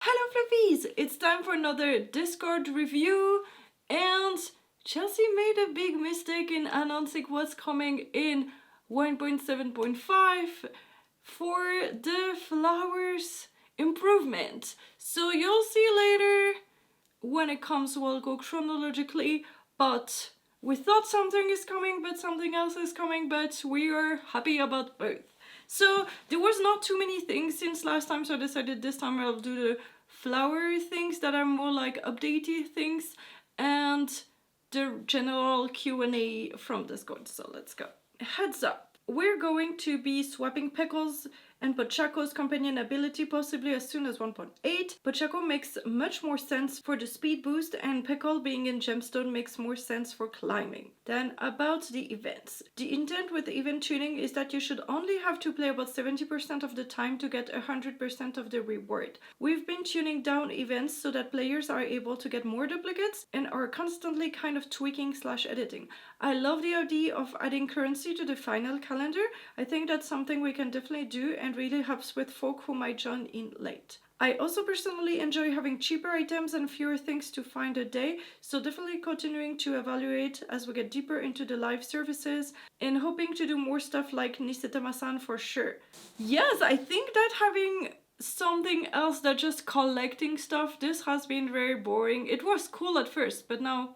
Hello Fluffies! It's time for another Discord review, and Chelsea made a big mistake in announcing what's coming in 1.7.5 for the flowers improvement. So you'll see later when it comes. We'll go chronologically, but we thought something is coming but something else is coming, but we are happy about both. So there was not too many things since last time, so I decided this time I'll do the flower things that are more like updatey things and the general Q&A from Discord. So let's go. Heads up, we're going to be swapping Pickles and Pochaco's companion ability possibly as soon as 1.8. Pochaco makes much more sense for the speed boost, and Pickle being in Gemstone makes more sense for climbing. Then about the events. The intent with the event tuning is that you should only have to play about 70% of the time to get 100% of the reward. We've been tuning down events so that players are able to get more duplicates and are constantly kind of tweaking / editing. I love the idea of adding currency to the final calendar. I think that's something we can definitely do and really helps with folk who might join in late. I also personally enjoy having cheaper items and fewer things to find a day, so definitely continuing to evaluate as we get deeper into the live services and hoping to do more stuff like Nisetama-san for sure. Yes, I think that having something else than just collecting stuff, this has been very boring. It was cool at first, but now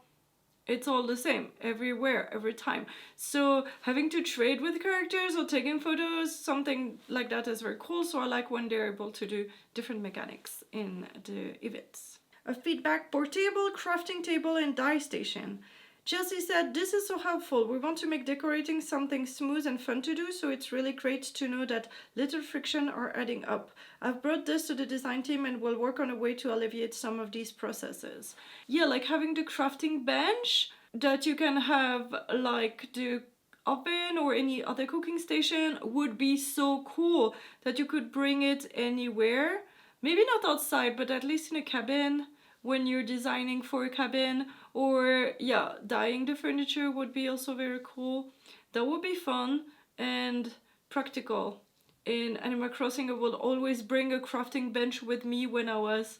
it's all the same everywhere, every time. So having to trade with characters or taking photos, something like that is very cool. So I like when they're able to do different mechanics in the events. A feedback: portable crafting table and dye station. Chelsea said, "This is so helpful. We want to make decorating something smooth and fun to do, so it's really great to know that little friction are adding up. I've brought this to the design team and we'll work on a way to alleviate some of these processes." Yeah, like having the crafting bench that you can have like the oven or any other cooking station would be so cool that you could bring it anywhere. Maybe not outside, but at least in a cabin when you're designing for a cabin, or yeah, dyeing the furniture would be also very cool. That would be fun and practical. In Animal Crossing, I would always bring a crafting bench with me when I was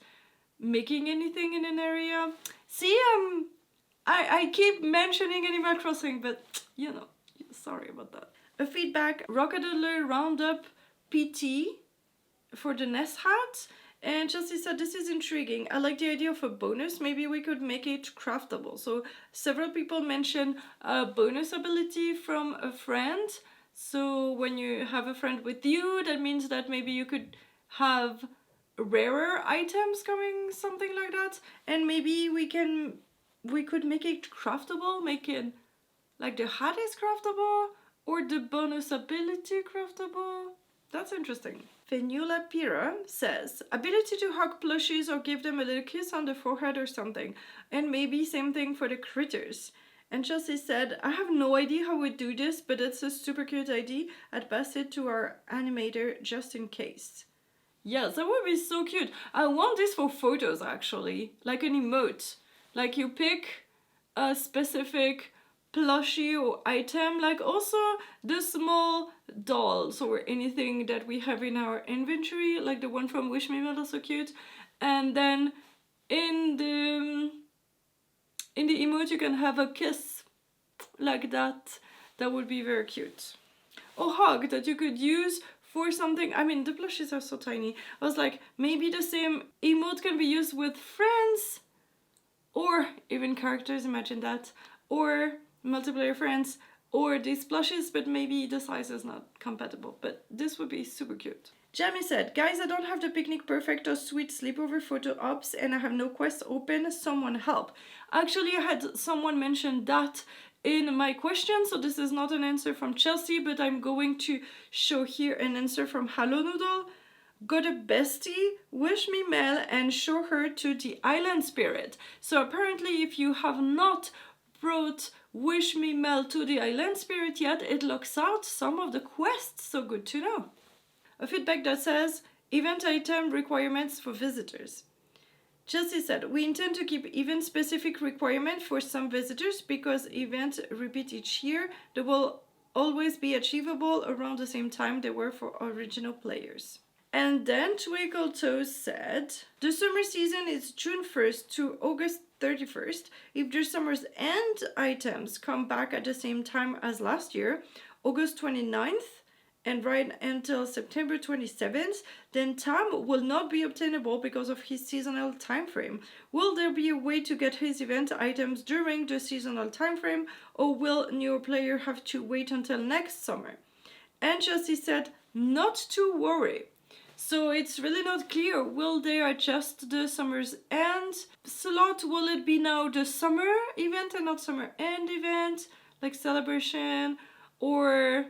making anything in an area. See, I keep mentioning Animal Crossing, but you know, sorry about that. A feedback: Rockadler Roundup PT for the Nest hat. And Chelsea said, "This is intriguing. I like the idea of a bonus. Maybe we could make it craftable." So several people mentioned a bonus ability from a friend. So when you have a friend with you, that means that maybe you could have rarer items coming, something like that. And maybe we could make it craftable, make it like the hat is craftable or the bonus ability craftable. That's interesting. Fenula Pira says, "Ability to hug plushies or give them a little kiss on the forehead or something. And maybe same thing for the critters." And Chelsea said, "I have no idea how we do this, but it's a super cute idea. I'd pass it to our animator just in case." Yes, that would be so cute. I want this for photos actually, like an emote. Like you pick a specific plushie or item, like also the small dolls or anything that we have in our inventory, like the one from Wish Me Well is so cute. And then in the emote you can have a kiss like that. That would be very cute. Or hug that you could use for something. I mean, the plushies are so tiny. I was like, maybe the same emote can be used with friends or even characters, imagine that, or multiplayer friends, or these plushies, but maybe the size is not compatible. But this would be super cute. Jamie said, "Guys, I don't have the picnic perfect or sweet sleepover photo ops and I have no quests open. Someone help." Actually, I had someone mention that in my question, so this is not an answer from Chelsea, but I'm going to show here an answer from Hello Noodle. "Got a bestie, wish me Mel, and show her to the island spirit." So apparently if you have not brought Wish Me Mel to the island spirit yet, it locks out some of the quests, so good to know. A feedback that says, "Event item requirements for visitors." Chelsea said, "We intend to keep event specific requirements for some visitors because events repeat each year. They will always be achievable around the same time they were for original players." And then Twinkle Toes said, the summer season is June 1st to August 31st. If the summer's end items come back at the same time as last year, August 29th, and right until September 27th, then Tam will not be obtainable because of his seasonal time frame. Will there be a way to get his event items during the seasonal time frame, or will new player have to wait until next summer? And Chelsea said, not to worry. So it's really not clear. Will they adjust the summer's end slot? Will it be now the summer event and not summer end event, like celebration, or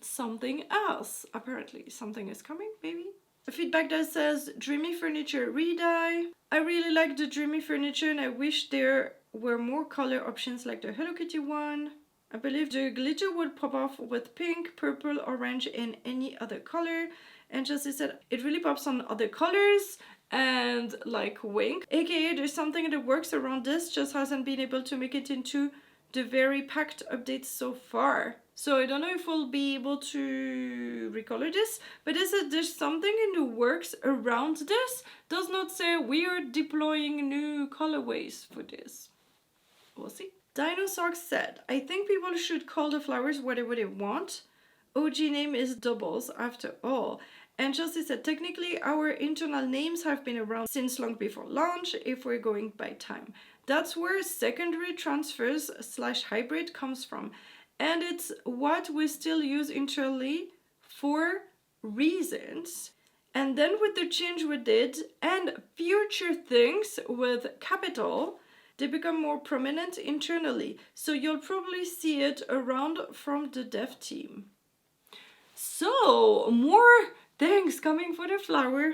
something else? Apparently something is coming, maybe. A feedback that says, dreamy furniture re-dye. I really like the dreamy furniture and I wish there were more color options like the Hello Kitty one. I believe the glitter would pop off with pink, purple, orange, and any other color. And Chelsea said, it really pops on other colors and like wink. AKA there's something that works around this, just hasn't been able to make it into the very packed updates so far. So I don't know if we'll be able to recolor this, but it said there's something in the works around this. Does not say we are deploying new colorways for this. We'll see. Dinosaur said, I think people should call the flowers whatever they want. OG name is Doubles after all. And Chelsea said, technically our internal names have been around since long before launch if we're going by time. That's where secondary transfers / hybrid comes from. And it's what we still use internally for reasons. And then with the change we did and future things with capital, they become more prominent internally. So you'll probably see it around from the dev team. So more things coming for the flower.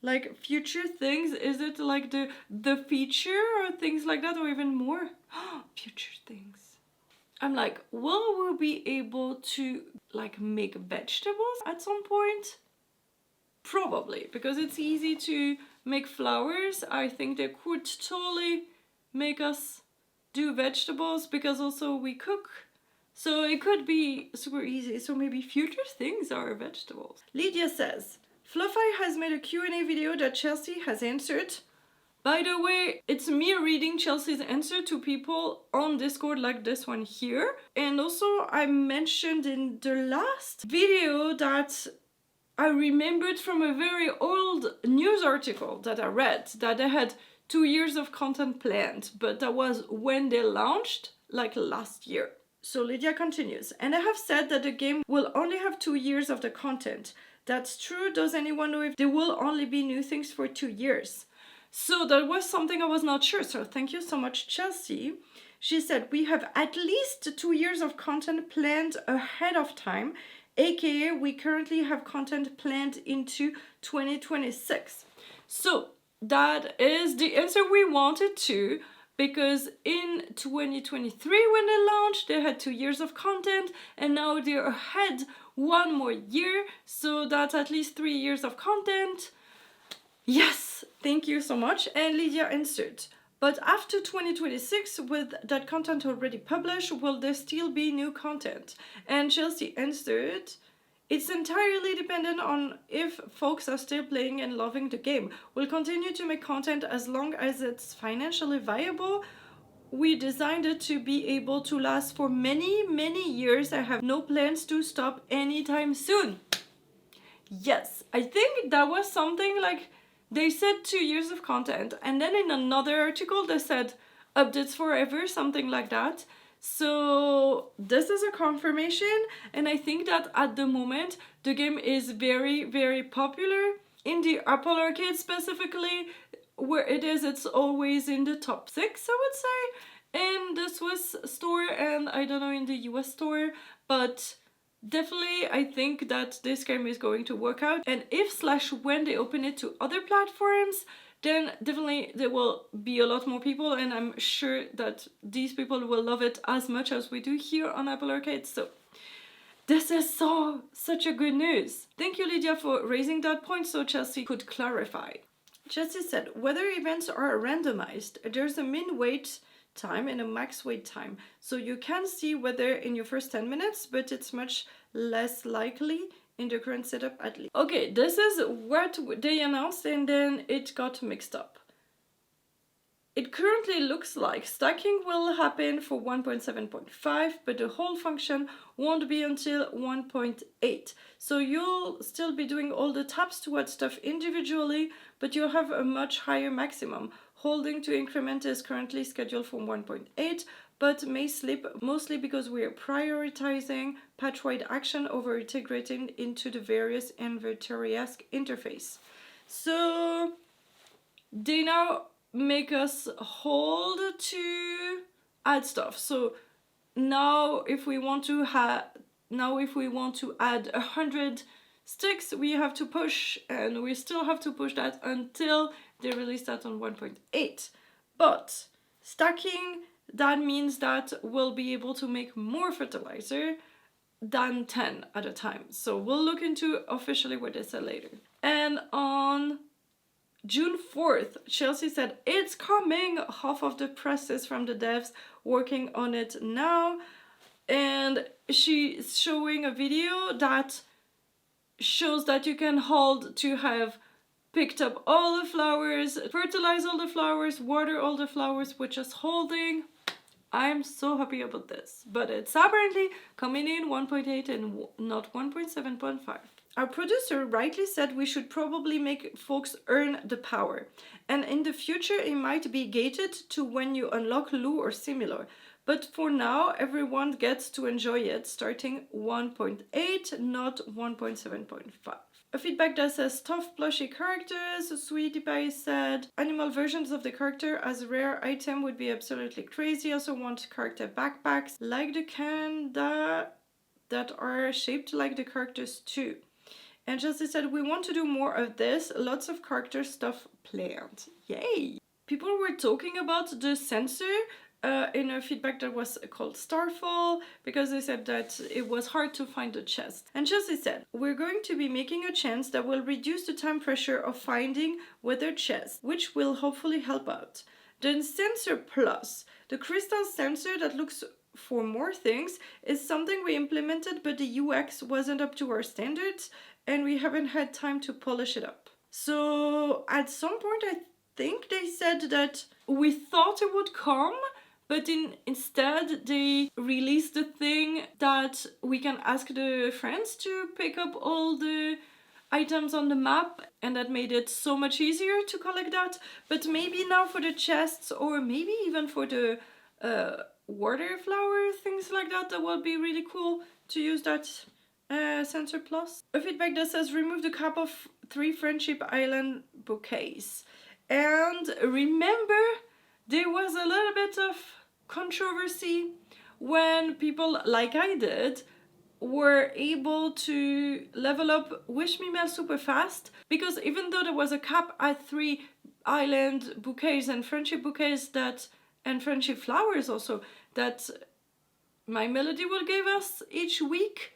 Like future things, is it like the feature or things like that, or even more? Future things. I'm like, will we be able to like make vegetables at some point? Probably, because it's easy to make flowers. I think they could totally make us do vegetables because also we cook. So it could be super easy. So maybe future things are vegetables. Lydia says, Fluff'isle has made a Q&A video that Chelsea has answered. By the way, it's me reading Chelsea's answer to people on Discord like this one here. And also I mentioned in the last video that I remembered from a very old news article that I read that they had 2 years of content planned, but that was when they launched, like last year. So Lydia continues, and I have said that the game will only have 2 years of the content. That's true. Does anyone know if there will only be new things for 2 years? So that was something I was not sure. So thank you so much, Chelsea. She said, we have at least 2 years of content planned ahead of time, aka we currently have content planned into 2026. So that is the answer we wanted to, because in 2023 when they launched, they had 2 years of content, and now they're ahead 1 more year, so that's at least 3 years of content. Yes, thank you so much. And Lydia answered, but after 2026, with that content already published, will there still be new content? And Chelsea answered, it's entirely dependent on if folks are still playing and loving the game. We'll continue to make content as long as it's financially viable. We designed it to be able to last for many, many years. I have no plans to stop anytime soon. Yes, I think that was something like they said 2 years of content, and then in another article they said updates forever, something like that. So this is a confirmation, and I think that at the moment the game is very, very popular. In the Apple Arcade specifically, where it is, it's always in the top 6, I would say, in the Swiss store and I don't know in the US store, but definitely I think that this game is going to work out, and if / when they open it to other platforms, then definitely there will be a lot more people, and I'm sure that these people will love it as much as we do here on Apple Arcade. So this is such a good news. Thank you, Lydia, for raising that point so Chelsea could clarify. Chelsea said, whether events are randomized, there's a min wait time and a max wait time. So you can see whether in your first 10 minutes, but it's much less likely in the current setup at least. Okay, this is what they announced and then it got mixed up. It currently looks like stacking will happen for 1.7.5, but the whole function won't be until 1.8. So you'll still be doing all the taps to add stuff individually, but you'll have a much higher maximum. Holding to increment is currently scheduled for 1.8, but may slip mostly because we are prioritizing patch-wide action over integrating into the various inventory-esque interface. So they now make us hold to add stuff. So now if we want to add 100 sticks, we have to push, and we still have to push that until they release that on 1.8. But stacking, that means that we'll be able to make more fertilizer than 10 at a time. So we'll look into officially what they said later. And on June 4th, Chelsea said, it's coming! Half of the press is from the devs working on it now. And she's showing a video that shows that you can hold to have picked up all the flowers, fertilize all the flowers, water all the flowers with just holding. I'm so happy about this. But it's apparently coming in 1.8 and not 1.7.5. Our producer rightly said we should probably make folks earn the power. And in the future it might be gated to when you unlock Loo or similar. But for now, everyone gets to enjoy it, starting 1.8, not 1.7.5. A feedback that says tough plushy characters. Sweetie Pie said animal versions of the character as a rare item would be absolutely crazy. Also want character backpacks like the Kanda that are shaped like the characters too. And Chelsea said, we want to do more of this. Lots of character stuff planned. Yay! People were talking about the sensor in a feedback that was called Starfall, because they said that it was hard to find the chest. And Chelsea said, we're going to be making a chance that will reduce the time pressure of finding weathered chests, which will hopefully help out. The Sensor Plus, the crystal sensor that looks for more things, is something we implemented, but the UX wasn't up to our standards, and we haven't had time to polish it up. So at some point I think they said that we thought it would come, but instead they released the thing that we can ask the friends to pick up all the items on the map, and that made it so much easier to collect that. But maybe now for the chests, or maybe even for the water flower, things like that, that would be really cool to use that Sensor Plus. A feedback that says remove the cap of 3 Friendship Island bouquets. And remember, there was a little bit of controversy when people, like I did, were able to level up Wish Me Mail super fast, because even though there was a cap at 3 island bouquets and friendship bouquets and friendship flowers also that My Melody will give us each week,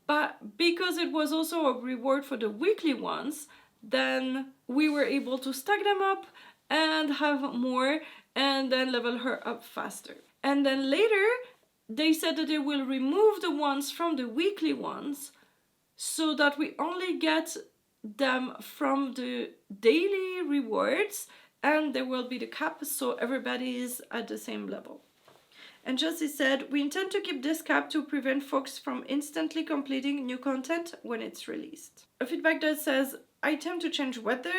but because it was also a reward for the weekly ones, then we were able to stack them up and have more and then level her up faster. And then later they said that they will remove the ones from the weekly ones so that we only get them from the daily rewards, and there will be the cap so everybody is at the same level. And Jessie said, we intend to keep this cap to prevent folks from instantly completing new content when it's released. A feedback that says, item to change weather.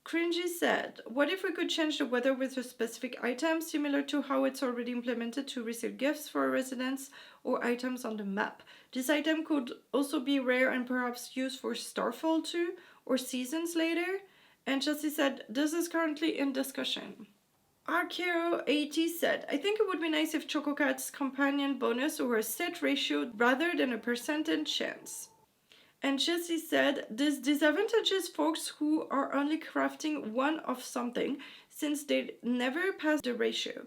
Cringy said, what if we could change the weather with a specific item, similar to how it's already implemented to receive gifts for residents or items on the map? This item could also be rare and perhaps used for Starfall too, or seasons later. And Chelsea said, this is currently in discussion. Archeo80 said, I think it would be nice if Chococat's companion bonus were a set ratio rather than a percentage chance. And Chelsea said, this disadvantages folks who are only crafting one of something, since they never pass the ratio.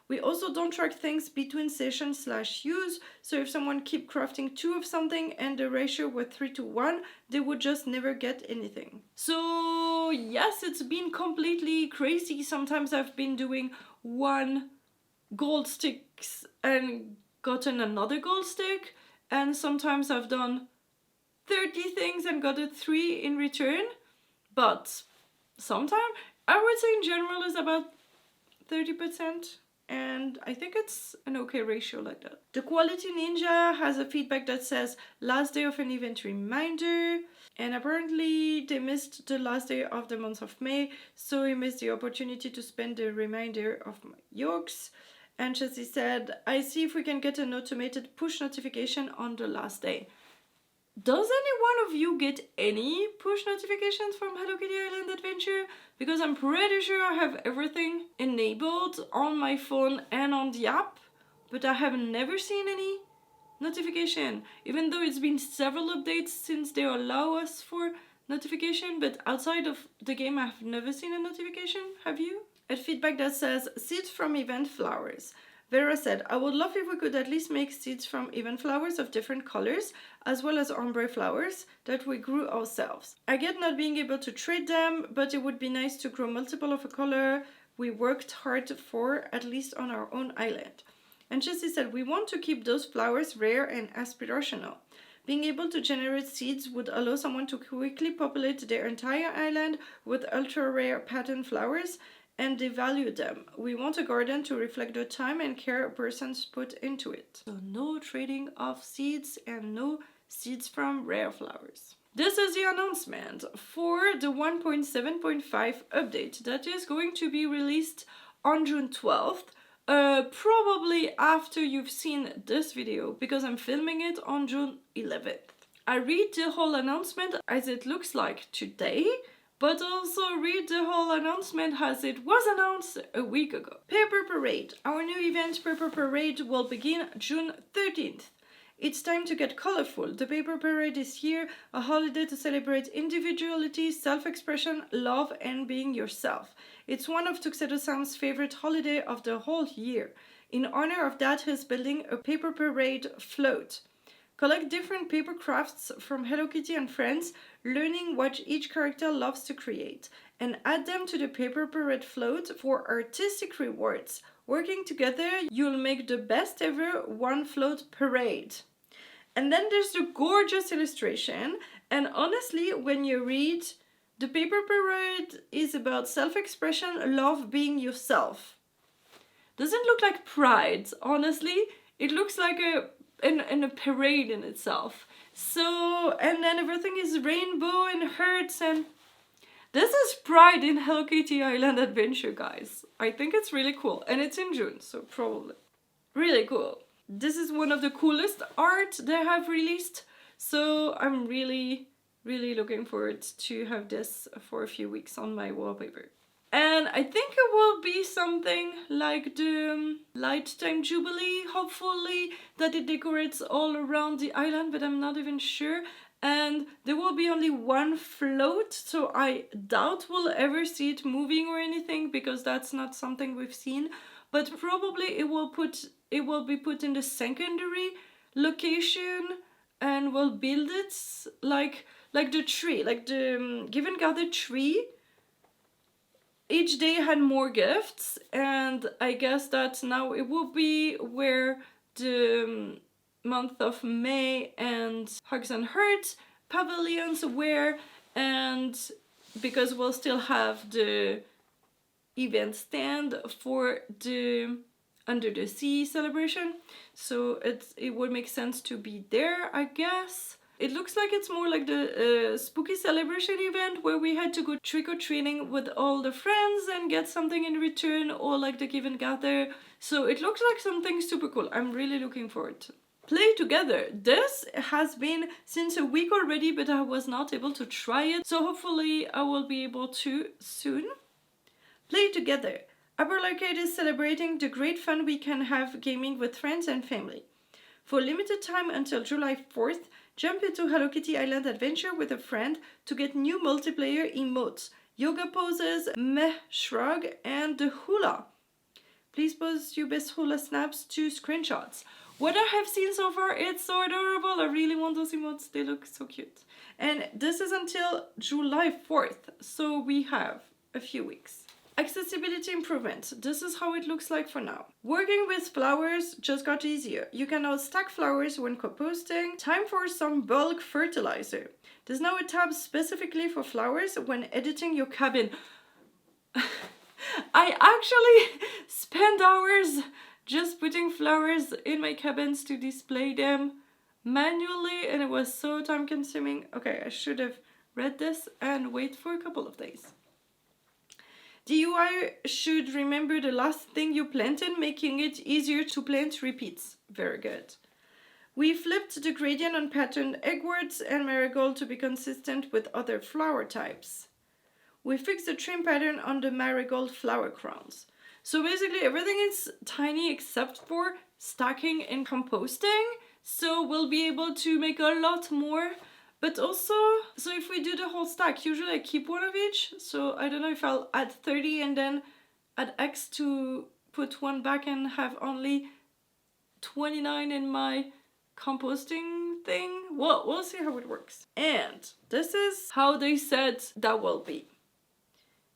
We also don't track things between sessions/use, so if someone keep crafting 2 of something and the ratio were 3:1, they would just never get anything. So yes, it's been completely crazy. Sometimes I've been doing 1 gold sticks and gotten another gold stick, and sometimes I've done 30 things and got a 3 in return, but sometimes I would say in general is about 30%, and I think it's an okay ratio like that. The Quality Ninja has a feedback that says last day of an event reminder, and apparently they missed the last day of the month of May, so he missed the opportunity to spend the reminder of my yolks. And Chelsea said, I see if we can get an automated push notification on the last day. Does any one of you get any push notifications from Hello Kitty Island Adventure? Because I'm pretty sure I have everything enabled on my phone and on the app, but I have never seen any notification, even though it's been several updates since they allow us for notification, but outside of the game I've never seen a notification. Have you? A feedback that says seeds from event flowers. Vera said, I would love if we could at least make seeds from event flowers of different colors, as well as ombre flowers that we grew ourselves. I get not being able to trade them, but it would be nice to grow multiple of a color we worked hard for, at least on our own island. And Jessie said, we want to keep those flowers rare and aspirational. Being able to generate seeds would allow someone to quickly populate their entire island with ultra-rare pattern flowers, and they value them. We want a garden to reflect the time and care a person's put into it. So no trading of seeds and no seeds from rare flowers. This is the announcement for the 1.7.5 update that is going to be released on June 12th. Probably after you've seen this video, because I'm filming it on June 11th. I read the whole announcement as it looks like today, but also read the whole announcement as it was announced a week ago. Paper Parade. Our new event Paper Parade will begin June 13th. It's time to get colorful. The Paper Parade is here, a holiday to celebrate individuality, self-expression, love, and being yourself. It's one of Tuxedo Sam's favorite holiday of the whole year. In honor of that, he's building a Paper Parade float. Collect different paper crafts from Hello Kitty and friends, learning what each character loves to create, and add them to the Paper Parade float for artistic rewards. Working together, you'll make the best ever one float parade. And then there's the gorgeous illustration, and honestly, when you read, the Paper Parade is about self-expression, love, being yourself. Doesn't look like pride, honestly. It looks like a parade in itself. So, and then everything is rainbow and hearts, and this is pride in Hello Kitty Island Adventure, guys. I think it's really cool, and it's in June, so probably really cool. This is one of the coolest art they have released, so I'm really looking forward to have this for a few weeks on my wallpaper. And I think it will be something like the Lighttime Jubilee, hopefully, that it decorates all around the island, but I'm not even sure. And there will be only one float, so I doubt we'll ever see it moving or anything, because that's not something we've seen. But probably it will be put in the secondary location, and we'll build it like the tree, like the Give and Gather tree. Each day had more gifts, and I guess that now it will be where the month of May and Hugs and Hurts pavilions were, and because we'll still have the event stand for the Under the Sea celebration, so it would make sense to be there, I guess. It looks like it's more like the spooky celebration event where we had to go trick-or-treating with all the friends and get something in return, or like the Give and Gather. So it looks like something super cool. I'm really looking forward to. Play Together. This has been since a week already, but I was not able to try it. So hopefully I will be able to soon. Play Together. Upper Arcade is celebrating the great fun we can have gaming with friends and family. For a limited time until July 4th, jump into Hello Kitty Island Adventure with a friend to get new multiplayer emotes, yoga poses, meh shrug, and the hula. Please post your best hula snaps to screenshots. What I have seen so far, it's so adorable. I really want those emotes. They look so cute. And this is until July 4th, so we have a few weeks. Accessibility improvement. This is how it looks like for now. Working with flowers just got easier. You can now stack flowers when composting. Time for some bulk fertilizer. There's now a tab specifically for flowers when editing your cabin. I actually spent hours just putting flowers in my cabins to display them manually, and it was so time consuming. Okay, I should have read this and wait for a couple of days. The UI should remember the last thing you planted, making it easier to plant repeats. Very good. We flipped the gradient on patterned eggworts and marigold to be consistent with other flower types. We fixed the trim pattern on the marigold flower crowns. So basically everything is tiny except for stacking and composting. So we'll be able to make a lot more. But also, so if we do the whole stack, usually I keep one of each. So I don't know if I'll add 30 and then add X to put one back and have only 29 in my composting thing. Well, we'll see how it works. And this is how they said that will be.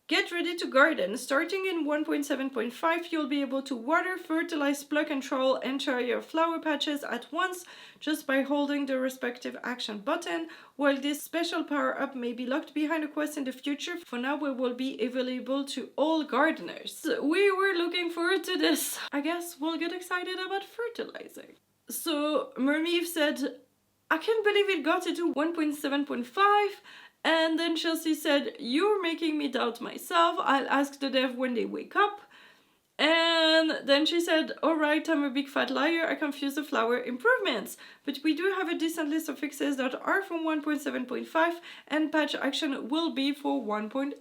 Get ready to garden. Starting in 1.7.5, you'll be able to water, fertilize, pluck, and trowel entire flower patches at once just by holding the respective action button. While this special power-up may be locked behind a quest in the future, for now it will be available to all gardeners. We were looking forward to this. I guess we'll get excited about fertilizing. So Mermeave said, I can't believe it got it to 1.7.5. And then Chelsea said, you're making me doubt myself. I'll ask the dev when they wake up. And then she said, alright, I'm a big fat liar. I confuse the flower improvements. But we do have a decent list of fixes that are from 1.7.5 and patch action will be for 1.8.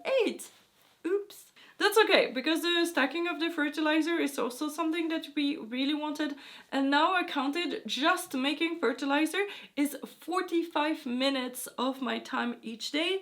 Oops. That's okay, because the stacking of the fertilizer is also something that we really wanted. And now I counted just making fertilizer is 45 minutes of my time each day.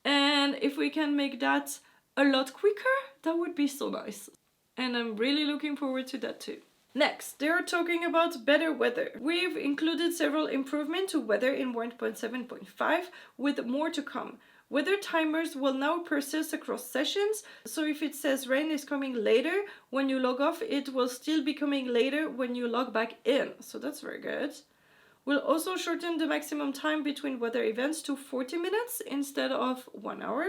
And if we can make that a lot quicker, that would be so nice. And I'm really looking forward to that too. Next, they are talking about better weather. We've included several improvements to weather in 1.7.5 with more to come. Weather timers will now persist across sessions, so if it says rain is coming later, when you log off, it will still be coming later when you log back in. So that's very good. We'll also shorten the maximum time between weather events to 40 minutes instead of 1 hour.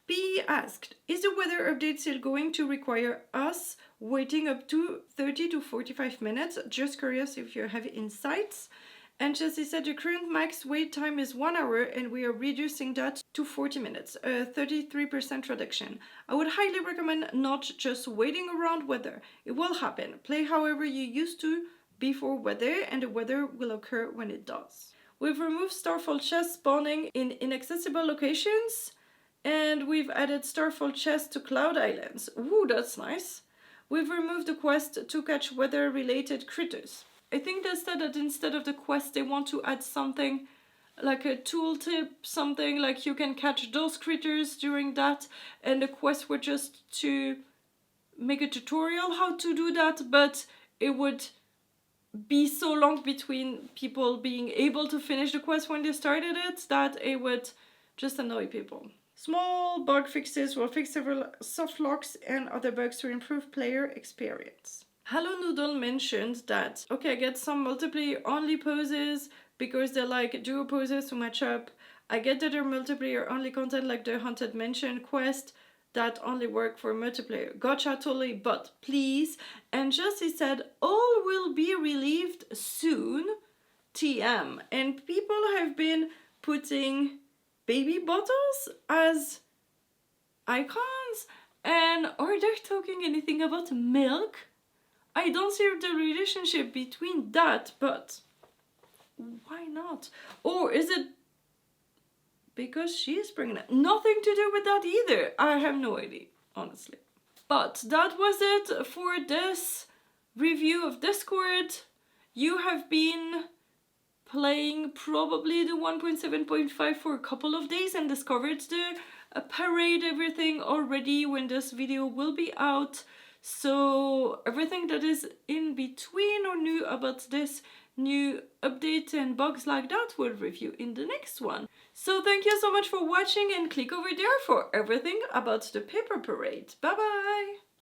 P asked, is the weather update still going to require us waiting up to 30 to 45 minutes? Just curious if you have insights. And Chelsea said the current max wait time is 1 hour and we are reducing that to 40 minutes, a 33% reduction. I would highly recommend not just waiting around weather. It will happen. Play however you used to before weather and the weather will occur when it does. We've removed Starfall chests spawning in inaccessible locations and we've added Starfall chests to Cloud Islands. Ooh, that's nice. We've removed the quest to catch weather-related critters. I think they said that instead of the quest, they want to add something like a tooltip, something like you can catch those critters during that, and the quest were just to make a tutorial how to do that, but it would be so long between people being able to finish the quest when they started it that it would just annoy people. Small bug fixes will fix several soft locks and other bugs to improve player experience. Hello Noodle mentioned that, okay, I get some multiplayer only poses because they're like duo poses to match up. I get that there are multiplayer only content like the Haunted Mansion quest that only work for multiplayer. Gotcha, totally, but please. And Jessie said, all will be relieved soon, TM. And people have been putting baby bottles as icons. And are they talking anything about milk? I don't see the relationship between that, but why not? Or is it because she is pregnant? Nothing to do with that either. I have no idea, honestly. But that was it for this review of Discord. You have been playing probably the 1.7.5 for a couple of days and discovered the parade everything already when this video will be out. So everything that is in between know new about this new update and bugs like that, we'll review in the next one. So thank you so much for watching, and click over there for everything about the paper parade. Bye bye!